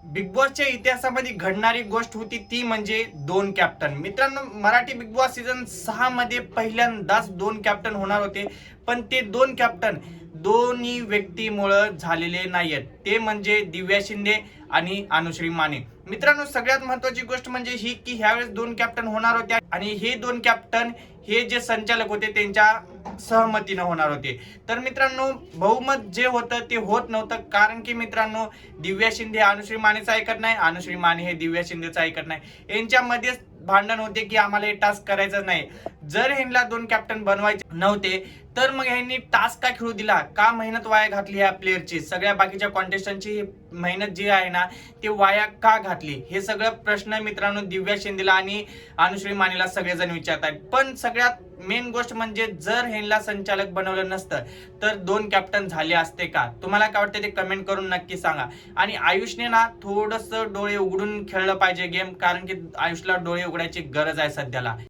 Big बॉसच्या इतिहासामध्ये घडणारी गोष्ट होती ती म्हणजे दोन कॅप्टन. मित्रांनो, मराठी बिग बॉस सीझन 6 मध्ये पहिल्यांदाच दोन कॅप्टन होणार होते, पण ते दोन कॅप्टन दोन्ही व्यक्तीमुळे झालेले नाहीत. ते म्हणजे दिव्या शिंदे आणि अनुश्री माने. मित्रांनो, सगळ्यात महत्वाची गोष्ट म्हणजे ही की ह्यावेळेस दोन कॅप्टन होणार होते आणि हे दोन कॅप्टन हे जे संचालक होते त्यांच्या सहमतीनं होणार होते. तर मित्रांनो, बहुमत जे होतं ते होत नव्हतं, कारण की मित्रांनो, दिव्या शिंदे अनुश्री मानेचं ऐकत नाही, अनुश्री माने हे दिव्या शिंदेचं ऐकत नाही. यांच्यामध्येच भांडण होते की आम्हाला हे टास्क करायचं नाही. जर ह्यांना दोन कॅप्टन बनवायचे नव्हते तर मग ह्यांनी टास्क का खेळू दिला, का मेहनत वाया घातली ह्या प्लेअरची, सगळ्या बाकीच्या कॉन्टेस्टंटची मेहनत जी आहे ना ते वाया का घातली, हे सगळं प्रश्न मित्रांनो दिव्या शिंदेला आणि अनुश्री मानेला सगळेजण विचारतात. पण सगळ्यात मेन गोष्ट म्हणजे जर ह्यांना संचालक बनवलं नसतं तर दोन कॅप्टन झाले असते का? तुम्हाला काय वाटतं ते कमेंट करून नक्की सांगा. आणि आयुषने ना थोडंसं डोळे उघडून खेळलं पाहिजे गेम, कारण की आयुषला डोळे उघडायची गरज आहे सध्याला.